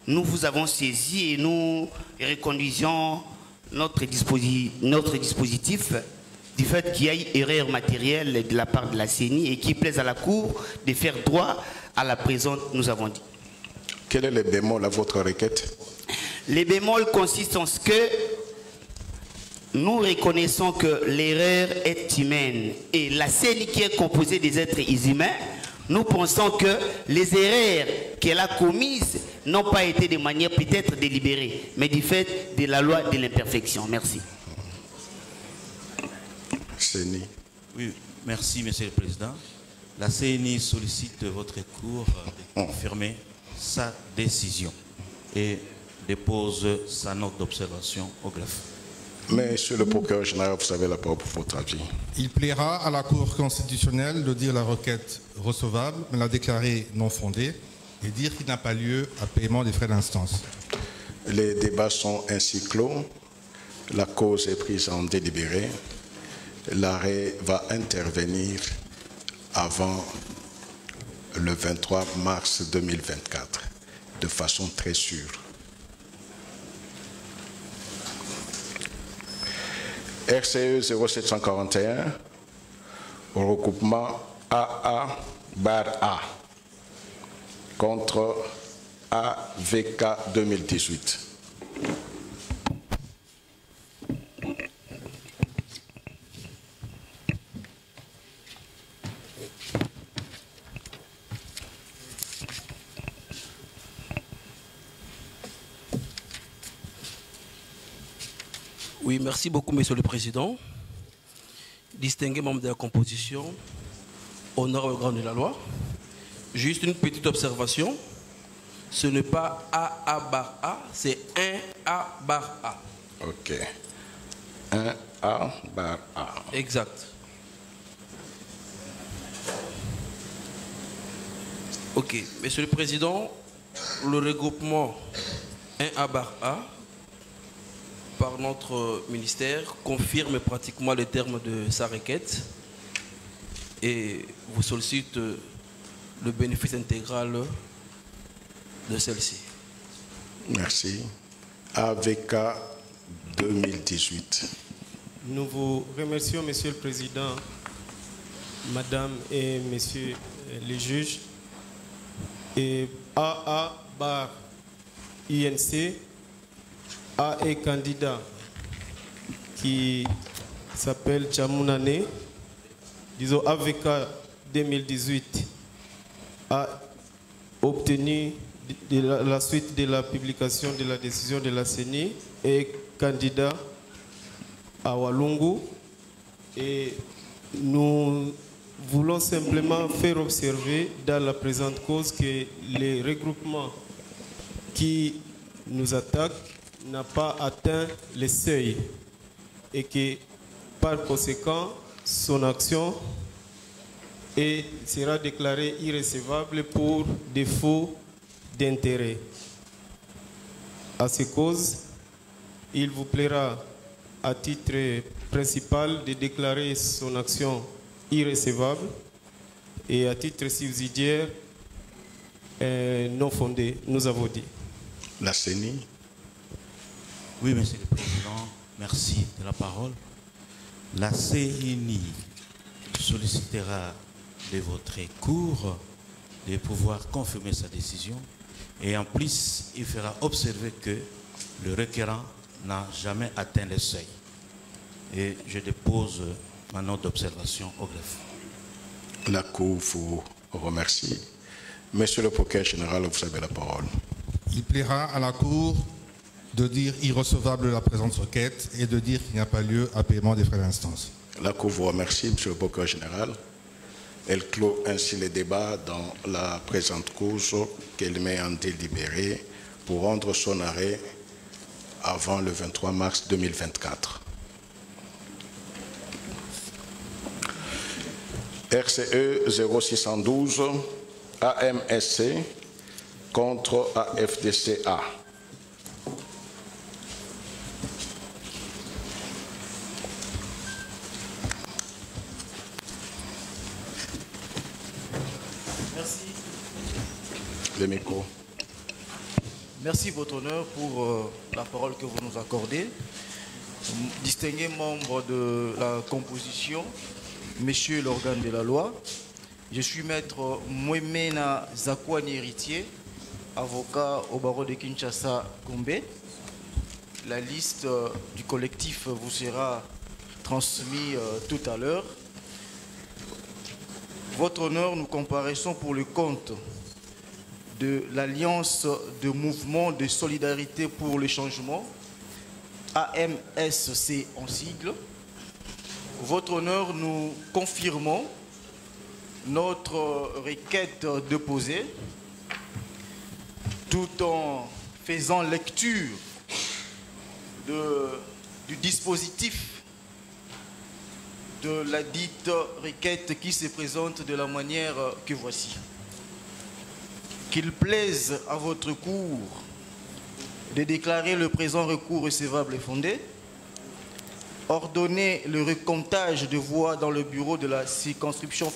T: nous vous avons saisi et nous reconduisions notre dispositif du fait qu'il y a eu erreur matérielle de la part de la CENI et qui plaise à la Cour de faire droit à la présente, nous avons dit.
A: Quel est le bémol à votre requête?
T: Les bémols consistent en ce que nous reconnaissons que l'erreur est humaine et la CENI qui est composée des êtres humains, nous pensons que les erreurs qu'elle a commises n'ont pas été de manière peut-être délibérée, mais du fait de la loi de l'imperfection. Merci.
A: CENI.
M: Oui, merci, Monsieur le Président. La CENI sollicite votre Cour de confirmer sa décision et dépose sa note d'observation au greffe.
A: Monsieur le procureur général, vous avez la parole pour votre avis.
F: Il plaira à la Cour constitutionnelle de dire la requête recevable, mais la déclarer non fondée, et dire qu'il n'a pas lieu à paiement des frais d'instance.
A: Les débats sont ainsi clos. La cause est prise en délibéré. L'arrêt va intervenir avant le 23 mars 2024, de façon très sûre. RCE 0741, recoupement AA bar A contre AVK 2018.
U: Oui, merci beaucoup, Monsieur le Président. Distingués membres de la composition, honorable grand de la loi, juste une petite observation. Ce n'est pas AA bar A, c'est 1A bar A.
A: Ok. 1A bar A.
U: Exact. Ok, Monsieur le Président, le regroupement 1A bar A par notre ministère confirme pratiquement les termes de sa requête et vous sollicite le bénéfice intégral de celle-ci.
A: Merci. AVK 2018.
V: Nous vous remercions, Monsieur le Président, Madame et Messieurs les juges. Et AA bar INC a un candidat qui s'appelle Chamounane, disons AVK 2018, a obtenu la suite de la publication de la décision de la CENI et candidat à Walungu. Et nous voulons simplement faire observer dans la présente cause que les regroupements qui nous attaquent n'a pas atteint les seuils et que par conséquent son action sera déclarée irrecevable pour défaut d'intérêt. À ces causes, il vous plaira à titre principal de déclarer son action irrecevable et à titre subsidiaire non fondé, nous avons dit.
A: La CENI.
M: Oui, Monsieur le Président, merci de la parole. La CENI sollicitera de votre Cour de pouvoir confirmer sa décision et en plus, il fera observer que le requérant n'a jamais atteint le seuil. Et je dépose ma note d'observation au greffe.
A: La Cour vous remercie. Monsieur le procureur général, vous avez la parole.
F: Il plaira à la Cour de dire irrecevable la présente requête et de dire qu'il n'y a pas lieu à paiement des frais d'instance.
A: La Cour vous remercie, Monsieur le procureur général. Elle clôt ainsi les débats dans la présente cause qu'elle met en délibéré pour rendre son arrêt avant le 23 mars 2024. RCE 0612 AMSC contre AFDCA. Le micro.
B: Merci, Votre Honneur, pour la parole que vous nous accordez. Distingués membres de la composition, messieurs l'organe de la loi, je suis maître Mouemena Zakwani héritier, avocat au barreau de Kinshasa Gombe. La liste du collectif vous sera transmise tout à l'heure. Votre Honneur, nous comparaissons pour le compte de l'Alliance de mouvements de solidarité pour le changement, AMSC en sigle. Votre Honneur, nous confirmons notre requête déposée tout en faisant lecture du dispositif de la dite requête qui se présente de la manière que voici. Qu'il plaise à votre cour de déclarer le présent recours recevable et fondé, ordonner le recomptage de voix dans le bureau de la circonscription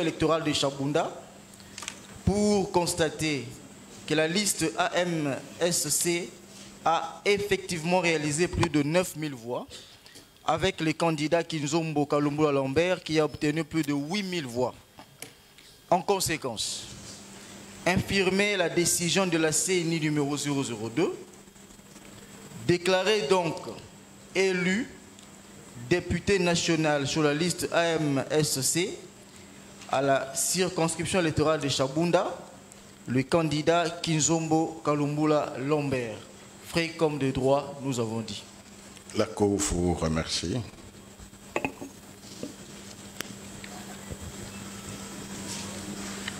B: électorale de Chabunda pour constater que la liste AMSC a effectivement réalisé plus de 9000 voix avec le candidat Kinzombo Kalumbula Lambert qui a obtenu plus de 8000 voix. En conséquence, infirmer la décision de la CNI numéro 002, déclarer donc élu député national sur la liste AMSC à la circonscription électorale de Chabunda, le candidat Kinzombo Kalumbula Lambert. Frais comme de droit, nous avons dit.
A: La Cour vous remercie.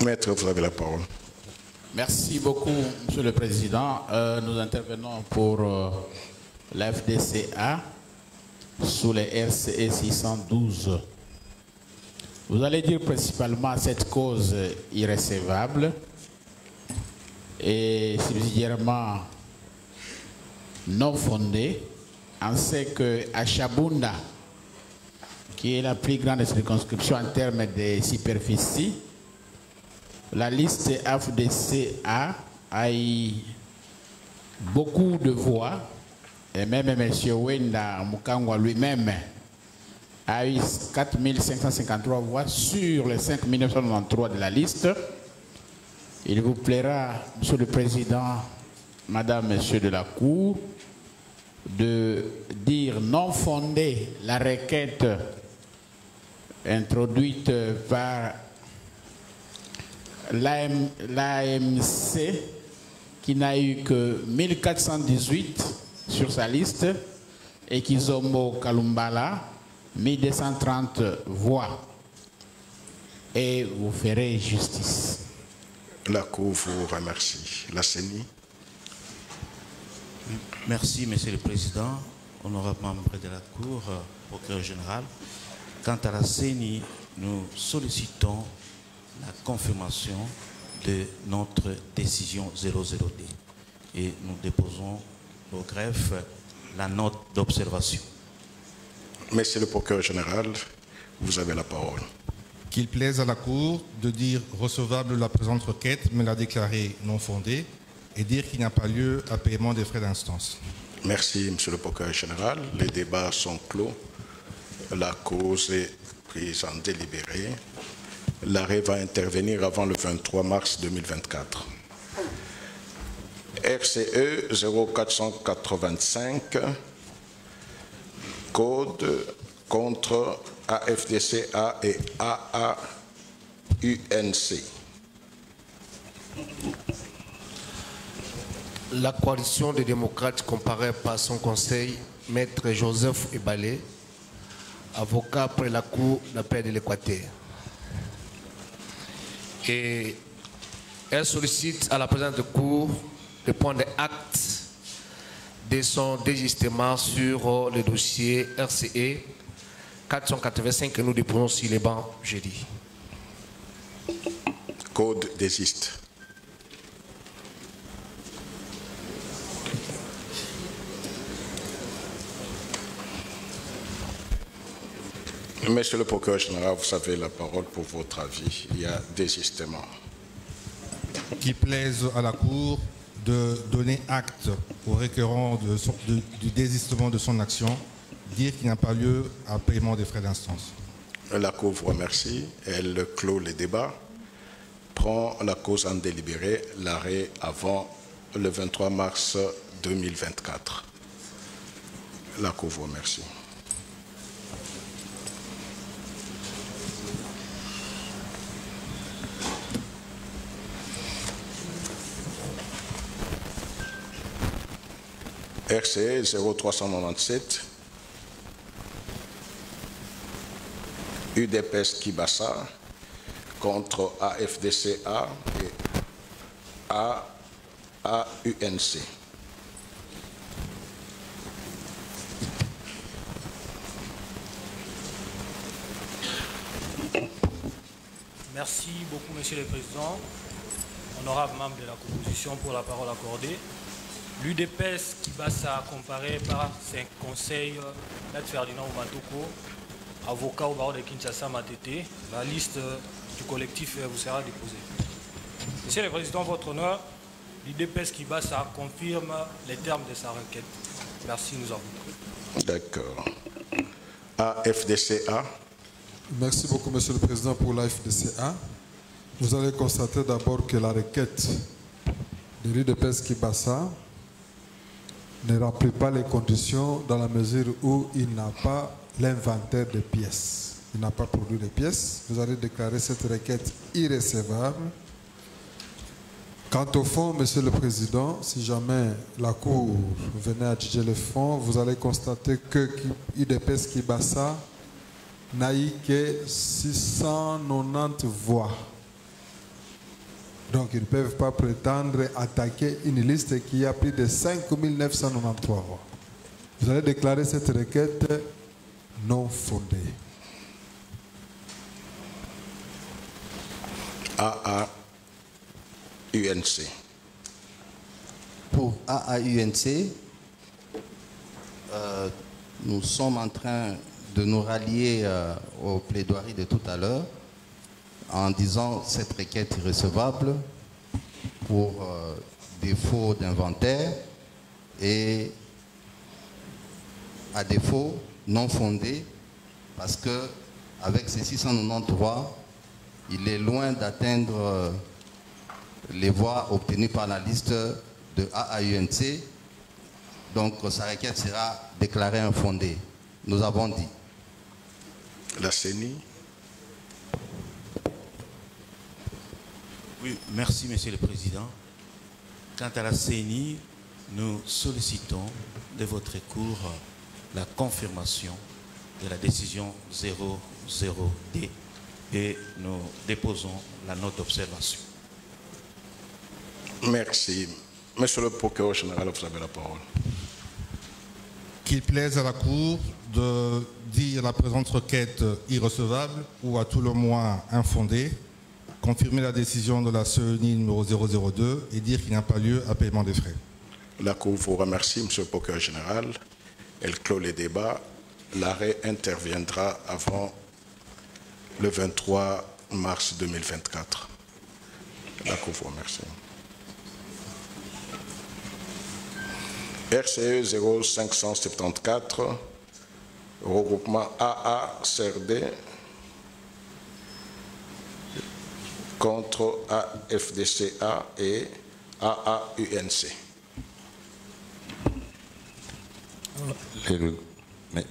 A: Maître, vous avez la parole.
G: Merci beaucoup, Monsieur le Président. Nous intervenons pour la FDCA sous les RCE 612. Vous allez dire principalement cette cause irrécevable et subsidiairement non fondée. On sait qu'à Chabunda, qui est la plus grande circonscription en termes de superficie, la liste FDCA a eu beaucoup de voix, et même M. Wenda Mukangwa lui-même a eu 4553 voix sur les 5993 de la liste. Il vous plaira, Monsieur le Président, Madame, Monsieur de la Cour, de dire non fondée la requête introduite par l'AMC qui n'a eu que 1418 sur sa liste et Kizombo Kalumbala 1230 voix. Et vous ferez justice.
A: La Cour vous remercie. La CENI.
M: Merci, Monsieur le Président, honorable membre de la Cour, procureur général. Quant à la CENI, nous sollicitons la confirmation de notre décision 00D et nous déposons au greffe la note d'observation.
A: Monsieur le procureur général, vous avez la parole.
F: Qu'il plaise à la Cour de dire recevable la présente requête, mais la déclarer non fondée et dire qu'il n'y a pas lieu à paiement des frais d'instance.
A: Merci, Monsieur le procureur général. Les débats sont clos. La cause est prise en délibéré. L'arrêt va intervenir avant le 23 mars 2024. RCE 0485, code contre AFDCA et AAUNC.
W: La coalition des démocrates comparaît par son conseil Maître Joseph Ebalé, avocat près la Cour d'appel de l'Équateur. Et elle sollicite à la présidente Cour de prendre acte de son désistement sur le dossier RCE 485 que nous déposons sur les bancs jeudi.
A: Code désiste. Monsieur le procureur général, vous avez la parole pour votre avis. Il y a désistement.
F: Qu'il plaise à la Cour de donner acte au requérant du désistement de son action, dire qu'il n'y a pas lieu à paiement des frais d'instance.
A: La Cour vous remercie. Elle clôt les débats. Prend la cause en délibéré, l'arrêt avant le 23 mars 2024. La Cour vous remercie. RCE 0397, UDPS Kibassa contre AFDCA et AAUNC.
E: Merci beaucoup, Monsieur le Président. Honorable membre de la composition pour la parole accordée. L'UDPS Kibassa, comparé par ses conseils, M. Ferdinand Oumatoko, avocat au barreau de Kinshasa Matete, la liste du collectif vous sera déposée. Monsieur le Président, votre honneur, l'UDPS Kibassa confirme les termes de sa requête. Merci, nous avons.
A: D'accord. AFDCA.
H: Merci beaucoup, Monsieur le Président, pour l'AFDCA. Vous allez constater d'abord que la requête de l'UDPS Kibassa ne remplit pas les conditions dans la mesure où il n'a pas l'inventaire des pièces. Il n'a pas produit de pièces. Vous allez déclarer cette requête irrecevable. Quant au fond, Monsieur le Président, si jamais la Cour venait à juger le fond, vous allez constater que UDPS Kibassa n'a eu que 690 voix. Donc, ils ne peuvent pas prétendre attaquer une liste qui a plus de 5 993 voix. Vous allez déclarer cette requête non fondée.
A: AAUNC.
C: Pour AAUNC, nous sommes en train de nous rallier aux plaidoiries de tout à l'heure en disant cette requête irrecevable pour défaut d'inventaire et à défaut non fondé parce que avec ces 693, il est loin d'atteindre les voix obtenues par la liste de AAUNC. Donc sa requête sera déclarée infondée. Nous avons dit.
A: La CENI.
M: Oui, merci, Monsieur le Président. Quant à la CENI, nous sollicitons de votre Cour la confirmation de la décision 00D et nous déposons la note d'observation.
A: Merci. Monsieur le procureur général, vous avez la parole.
F: Qu'il plaise à la Cour de dire la présente requête irrecevable ou à tout le moins infondée, confirmer la décision de la CENI numéro 002 et dire qu'il n'y a pas lieu à paiement des frais.
A: La Cour vous remercie, Monsieur le procureur général. Elle clôt les débats. L'arrêt interviendra avant le 23 mars 2024. La Cour vous remercie. RCE 0574, regroupement AA-CRD contre AFDCA et AAUNC.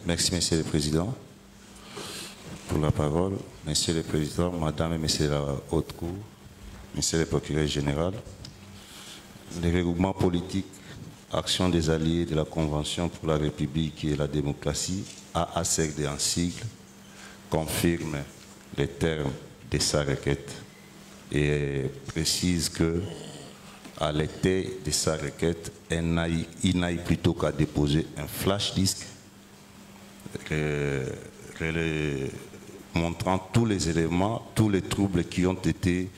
I: Merci, Monsieur le Président, pour la parole. Monsieur le Président, Madame et Monsieur la Haute Cour, Monsieur le Procureur général, les regroupements politiques Action des alliés de la Convention pour la République et la démocratie, AACRD en sigle, confirme les termes de sa requête et précise que à l'été de sa requête, il n'a plutôt qu'à déposer un flash disque montrant tous les éléments, tous les troubles qui ont été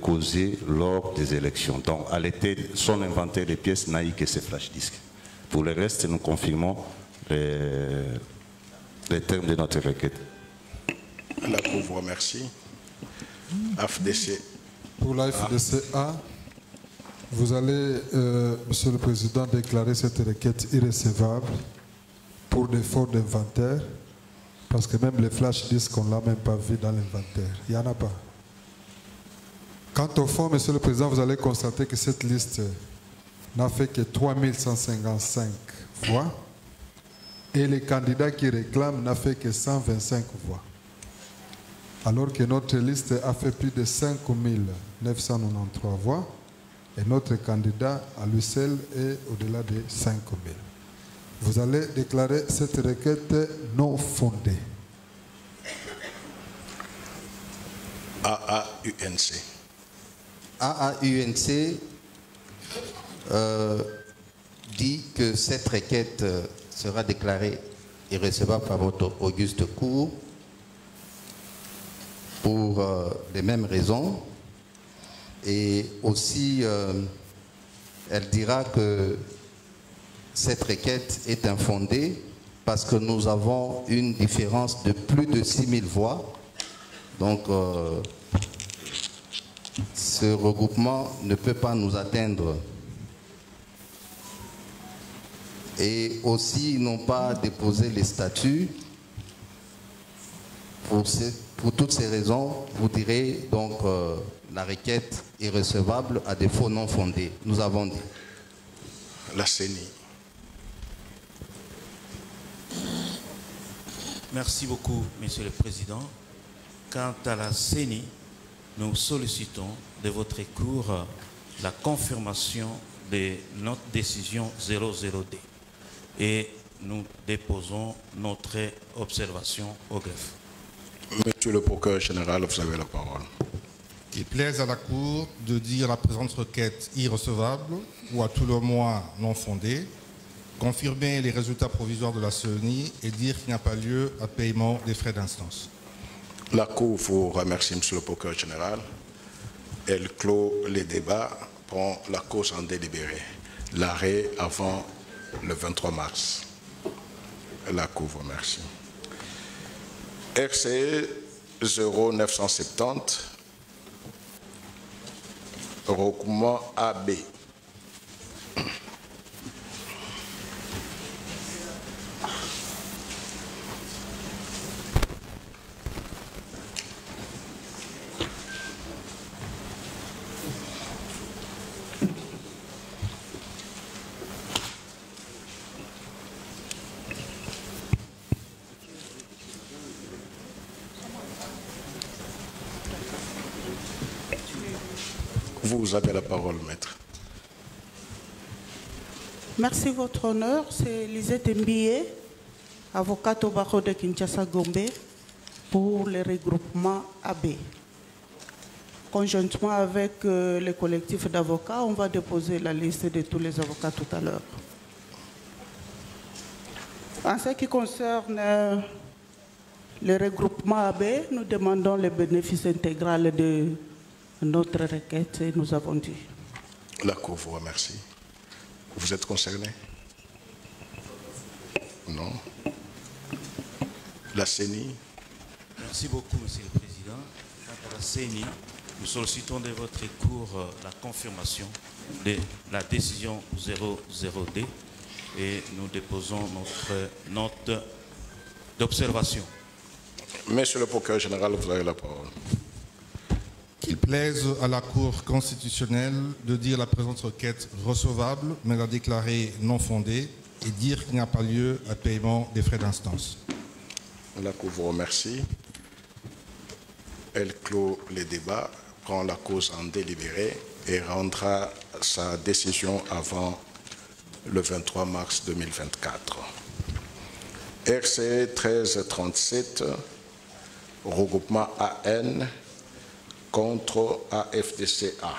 I: causés lors des élections. Donc, à l'été, son inventaire des pièces n'a eu que ces flash disques. Pour le reste, nous confirmons les termes de notre requête.
A: La Cour vous remercie. AFDC,
H: Pour la FDCA, vous allez, Monsieur le Président, déclarer cette requête irrecevable pour défaut d'inventaire, parce que même les flash disent qu'on ne l'a même pas vu dans l'inventaire. Il n'y en a pas. Quant au fond, Monsieur le Président, vous allez constater que cette liste n'a fait que 3155 voix et les candidats qui réclament n'a fait que 125 voix. Alors que notre liste a fait plus de 5993 voix et notre candidat à lui seul est au-delà de 5000. Vous allez déclarer cette requête non fondée.
A: AAUNC.
C: AAUNC dit que cette requête sera déclarée irrecevable par votre auguste cour pour les mêmes raisons. Et aussi, elle dira que cette requête est infondée parce que nous avons une différence de plus de 6000 voix. Donc, ce regroupement ne peut pas nous atteindre. Et aussi, ils n'ont pas déposé les statuts. Pour toutes ces raisons, vous direz donc la requête est recevable à défaut non fondé. Nous avons dit.
A: La CENI.
M: Merci beaucoup, Monsieur le Président. Quant à la CENI, nous sollicitons de votre cour la confirmation de notre décision 00D et nous déposons notre observation au greffe.
A: Monsieur le procureur général, vous avez la parole.
F: Il plaise à la Cour de dire la présente requête irrecevable ou à tout le moins non fondée, confirmer les résultats provisoires de la CENI et dire qu'il n'y a pas lieu à paiement des frais d'instance.
A: La Cour vous remercie, Monsieur le procureur général. Elle clôt les débats, prend la cause en délibéré. L'arrêt avant le 23 mars. La Cour vous remercie. RCE 0970, recoupement AB. Vous avez la parole, maître.
J: Merci, Votre Honneur. C'est Lisette Mbie, avocate au barreau de Kinshasa-Gombe, pour le regroupement AB. Conjointement avec le collectif d'avocats, on va déposer la liste de tous les avocats tout à l'heure. En ce qui concerne le regroupement AB, nous demandons le bénéfice intégral de notre requête, nous avons dit.
A: La Cour vous remercie. Vous êtes concerné? Non. La CENI?
M: Merci beaucoup, Monsieur le Président. Quant à la CENI, nous sollicitons de votre cour la confirmation de la décision 00D et nous déposons notre note d'observation.
A: Monsieur le procureur général, vous avez la parole.
F: Il plaise à la Cour constitutionnelle de dire la présente requête recevable, mais la déclarer non fondée et dire qu'il n'y a pas lieu à paiement des frais d'instance.
A: La Cour vous remercie. Elle clôt les débats, prend la cause en délibéré et rendra sa décision avant le 23 mars 2024. RCE 1337, regroupement AN contre AFDCA.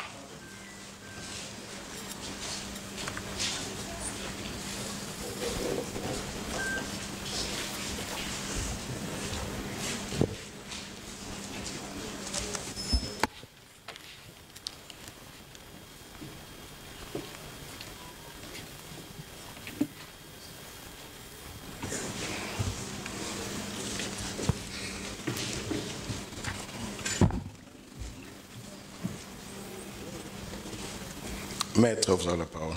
A: Maître, vous avez la parole.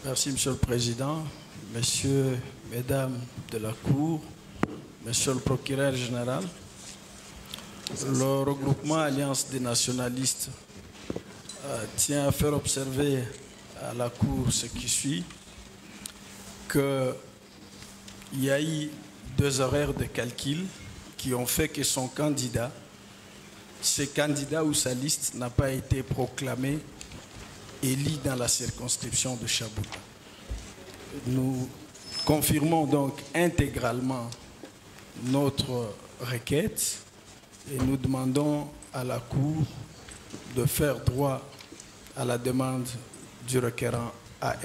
K: Merci, Monsieur le Président. Messieurs, Mesdames de la Cour, Monsieur le Procureur général, le regroupement Alliance des nationalistes tient à faire observer à la Cour ce qui suit, qu'il y a eu 2 erreurs de calcul qui ont fait que son candidat, ce candidat ou sa liste n'a pas été proclamé élu dans la circonscription de Chabounda. Nous confirmons donc intégralement notre requête et nous demandons à la Cour de faire droit à la demande du requérant AN.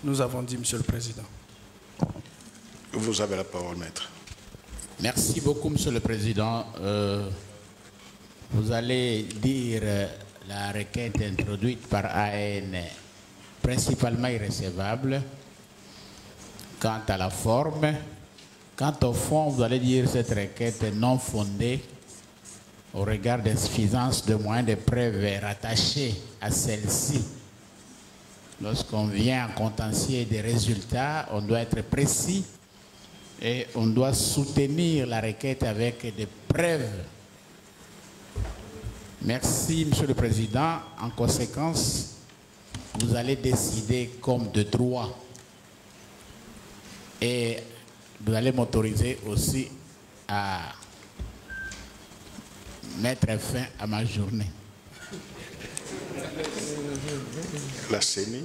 K: Nous avons dit, Monsieur le Président.
A: Vous avez la parole, Maître.
G: Merci beaucoup, Monsieur le Président. Vous allez dire la requête introduite par AN principalement irrécevable. Quant à la forme, quant au fond, vous allez dire cette requête non fondée au regard des suffisances de moyens de preuve rattachés à celle-ci. Lorsqu'on vient en contentieux des résultats, on doit être précis et on doit soutenir la requête avec des preuves. Merci, Monsieur le Président. En conséquence, vous allez décider comme de droit et vous allez m'autoriser aussi à mettre fin à ma journée.
A: La CENI.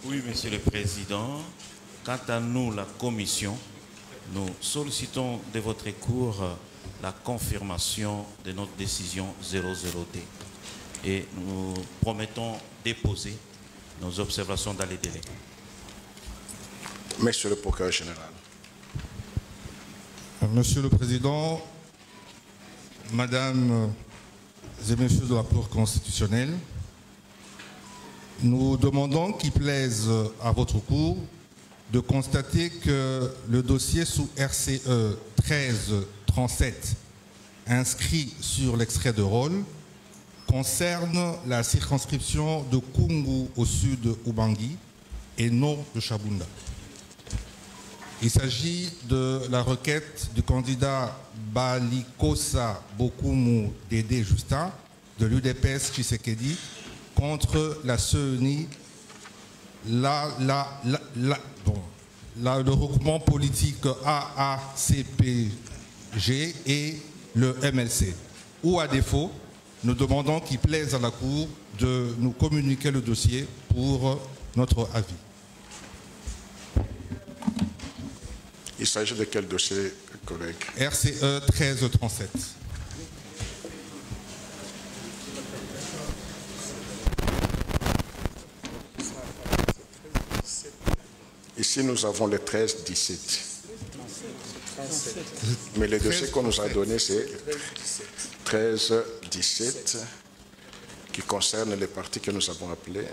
M: Oui, Monsieur le Président. Quant à nous, la Commission, nous sollicitons de votre cour la confirmation de notre décision 00D. Et nous promettons déposer nos observations dans les délais.
A: Monsieur le procureur général.
F: Monsieur le Président, Mesdames et Messieurs de la Cour constitutionnelle, nous demandons qu'il plaise à votre Cour de constater que le dossier sous RCE 1337 inscrit sur l'extrait de rôle concerne la circonscription de Kungu au sud de Ubangi et non de Chabounda. Il s'agit de la requête du candidat Balikosa Bokumu Dédé Justin de l'UDPS Tshisekedi contre la CENI, le regroupement politique AACPG et le MLC. Ou à défaut, nous demandons qu'il plaise à la Cour de nous communiquer le dossier pour notre avis.
A: Il s'agit de quel dossier, collègue?
F: RCE 1337.
A: Ici, nous avons le 13-17. Mais le dossier qu'on nous a donné, c'est 13-17, qui concerne les partis que nous avons appelés.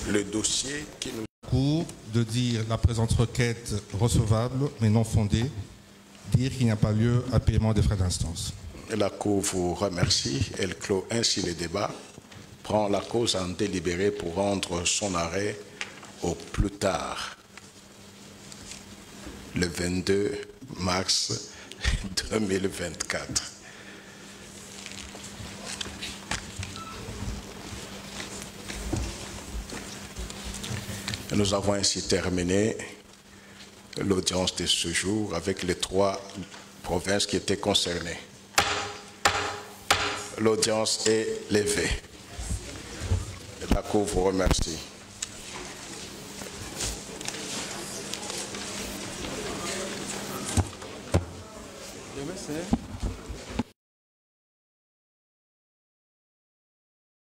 A: Le dossier qui nous...
F: Cour de dire la présente requête recevable mais non fondée, dire qu'il n'y a pas lieu à paiement des frais d'instance.
A: La Cour vous remercie. Elle clôt ainsi les débats, prend la cause en délibéré pour rendre son arrêt au plus tard, le 22 mars 2024. Nous avons ainsi terminé l'audience de ce jour avec les 3 provinces qui étaient concernées. L'audience est levée. La Cour vous remercie.
B: Demain, c'est